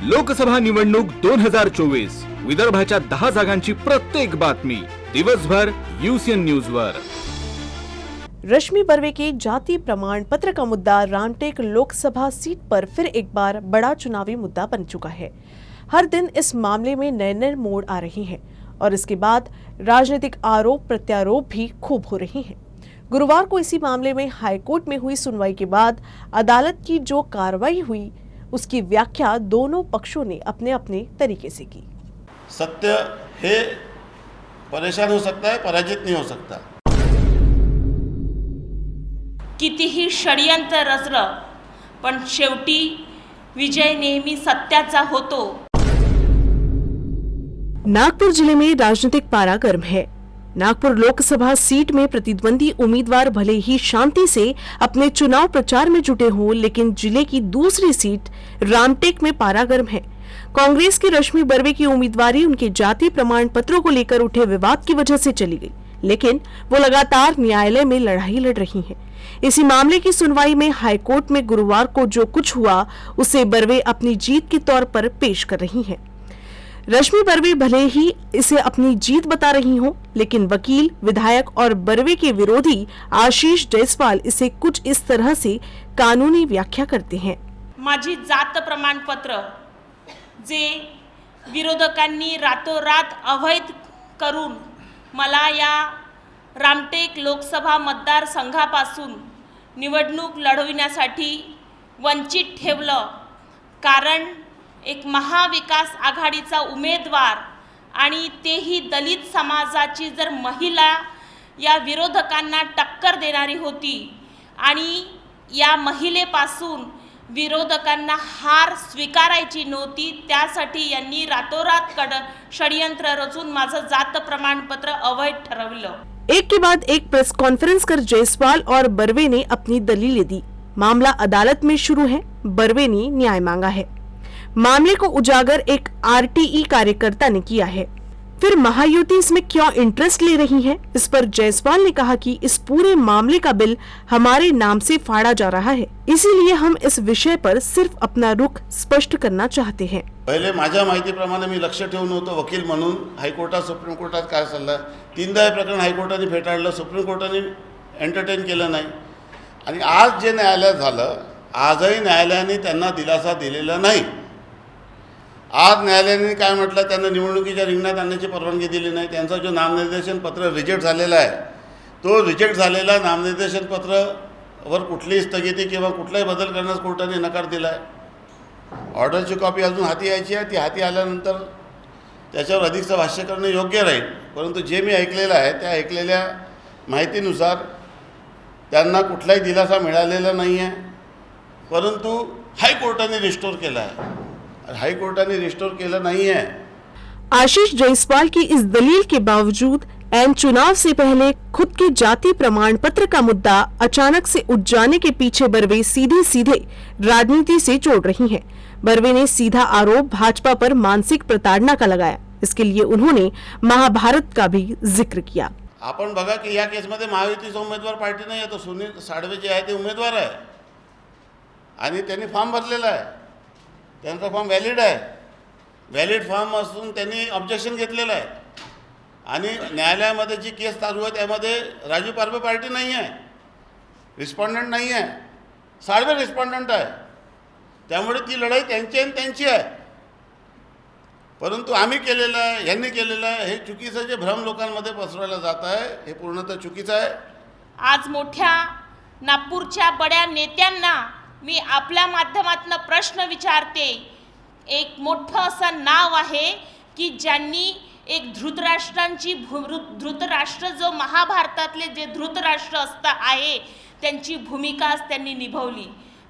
लोकसभा निवडणूक 2024 विदर्भाच्या 10 जागांची प्रत्येक बातमी दिवसभर यूसीएन न्यूज वर। रश्मि बर्वे के जाति प्रमाण पत्र का मुद्दा रामटेक लोकसभा सीट पर फिर एक बार बड़ा चुनावी मुद्दा बन चुका है। हर दिन इस मामले में नए नए मोड़ आ रहे हैं और इसके बाद राजनीतिक आरोप प्रत्यारोप भी खूब हो रहे हैं। गुरुवार को इसी मामले में हाईकोर्ट में हुई सुनवाई के बाद अदालत की जो कार्रवाई हुई उसकी व्याख्या दोनों पक्षों ने अपने अपने तरीके से की। सत्य हे परेशान हो सकता है, पराजित नहीं हो सकता। कितीही षडयंत्र रचलं पण शेवटी विजय नेहमी सत्याचा होतो। नागपुर जिले में राजनीतिक पारा गर्म है। नागपुर लोकसभा सीट में प्रतिद्वंदी उम्मीदवार भले ही शांति से अपने चुनाव प्रचार में जुटे हों, लेकिन जिले की दूसरी सीट रामटेक में पारा गर्म है। कांग्रेस की रश्मि बर्वे की उम्मीदवारी उनके जाति प्रमाण पत्रों को लेकर उठे विवाद की वजह से चली गई, लेकिन वो लगातार न्यायालय में लड़ाई लड़ रही हैं। इसी मामले की सुनवाई में हाईकोर्ट में गुरुवार को जो कुछ हुआ उसे बर्वे अपनी जीत के तौर पर पेश कर रही हैं। रश्मि बर्वे भले ही इसे अपनी जीत बता रही हों, लेकिन वकील, विधायक और बर्वे के विरोधी आशीष जयसवाल इसे कुछ इस तरह से कानूनी व्याख्या करते हैं। माझी जात प्रमाणपत्र जे विरोधकांनी रातोरात अवैध करून मला या रामटेक लोकसभा मतदारसंघापासून निवडणूक लढविण्यासाठी वंचित ठेवलं, कारण एक महाविकास आघाडीचा उमेदवार आणि तेही दलित समाजाची जर महिला या विरोधकांना टक्कर देणारी होती आणि या महिलेपासून विरोधकांना हार स्वीकारायची नव्हती, त्यासाठी यांनी रातोरात षडयंत्र रचून माझं जात प्रमाणपत्र अवैध ठरवलं। एक के बाद एक प्रेस कॉन्फ्रेंस कर जयसवाल और बर्वे ने अपनी दलीलें दी। मामला अदालत में शुरू है। बर्वे ने न्याय मांगा है। मामले को उजागर एक आरटीई कार्यकर्ता ने किया है। फिर महायुति इसमें क्यों इंटरेस्ट ले रही है, इस पर जयसवाल ने कहा कि इस पूरे मामले का बिल हमारे नाम से फाड़ा जा रहा है, इसीलिए हम इस विषय पर सिर्फ अपना रुख स्पष्ट करना चाहते हैं। पहिले माझ्या माहितीप्रमाणे मी लक्ष ठेवून होतो वकील म्हणून हायकोर्टात, सुप्रीम कोर्टात काय चाललं, तीनदा हे प्रकरण हायकोर्टाने फेटाळलं, सुप्रीम कोर्टाने एंटरटेन केलं नाही आणि आज जे न्यायालयात झालं, आजही न्यायालयाने त्यांना दिलासा दिलेला नाही। आज न्यायालयाने काय म्हटलं, त्यांना निवडणुकीच्या रिंगणात आणण्याची परवानगी दिली नाही। त्यांचा जो नामनिर्देशन पत्र रिजेक्ट झालेला आहे, तो रिजेक्ट झालेला नामनिर्देशन पत्रावर कुठलीही स्थगिती किंवा कुठलाही बदल करण्यास कोर्टाने नकार दिला आहे। ऑर्डरची कॉपी अजून हाती यायची आहे, ती हाती आल्यानंतर त्याच्यावर अधिकचं भाष्य करणं योग्य राहील, परंतु जे मी ऐकलेलं आहे त्या ऐकलेल्या माहितीनुसार त्यांना कुठलाही दिलासा मिळालेला नाही आहे, परंतु हायकोर्टाने रिस्टोर केला आहे। हाईकोर्टाने रिस्टोर केलं नहीं है। आशीष जयसवाल की इस दलील के बावजूद एन चुनाव से पहले खुद के जाति प्रमाण पत्र का मुद्दा अचानक से उठ जाने के पीछे बर्वे सीधे राजनीति से जोड़ रही हैं। बर्वे ने सीधा आरोप भाजपा पर मानसिक प्रताड़ना का लगाया। इसके लिए उन्होंने महाभारत का भी जिक्र किया। आपण बघा की या केसमध्ये महायुतीचा उमेदवार पार्टी नाही आहे, तो सुनील साळवे जे आहे ते उमेदवार आहे आणि त्यांनी फॉर्म भरलेला आहे, त्यांचा फॉर्म व्हॅलिड आहे। व्हॅलिड फॉर्म असून त्यांनी ऑब्जेक्शन घेतलेलं आहे आणि न्यायालयामध्ये जी केस चालू आहे त्यामध्ये राजू पारवे पार्टी नाही आहे, रिस्पॉन्डंट नाही आहे, साळवे रिस्पॉन्डंट आहे, त्यामुळे ती लढाई त्यांची आणि त्यांची आहे। परंतु आम्ही केलेलं आहे, यांनी केलेलं आहे, हे चुकीचं जे भ्रम लोकांमध्ये पसरवलं जात आहे हे पूर्णतः चुकीचं आहे। आज मोठ्या नागपूरच्या बड्या नेत्यांना मी आपल्या माध्यमातून प्रश्न विचारते। एक मोठं असं नाव आहे की ज्यांनी एक धृतराष्ट्र जो महाभारतातले जे धृतराष्ट्र आहे त्यांची भूमिका त्यांनी निभावली।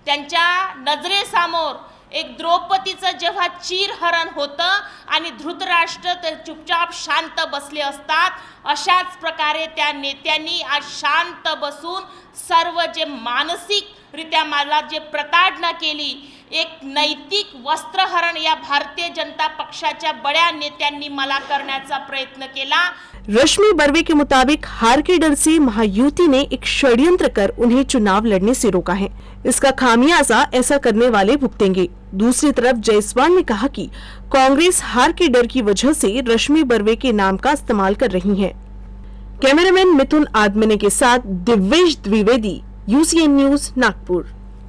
त्यांच्या नजरेसमोर एक द्रौपदीचं जेव्हा चीरहरण होतं आणि धृतराष्ट्र ते चुपचाप शांत बसले असतात, अशाच प्रकारे त्या नेत्यांनी आज शांत बसून सर्व जे मानसिक रित्या मला जे प्रताडणा केली, एक नैतिक वस्त्रहरण या भारतीय जनता पक्षाच्या बड्या नेत्यांनी मला करण्याचा प्रयत्न केला। रश्मि बर्वे के मुताबिक हार के डर से महायुति ने एक षड्यंत्र कर उन्हें चुनाव लड़ने से रोका है। इसका खामियाजा ऐसा करने वाले भुगतेंगे। दूसरी तरफ जायसवाल ने कहा कि कांग्रेस हार के डर की वजह से रश्मि बर्वे के नाम का इस्तेमाल कर रही है। कैमरामैन मिथुन आदमने के साथ दिव्येश द्विवेदी, UCN न्यूज, नागपुर।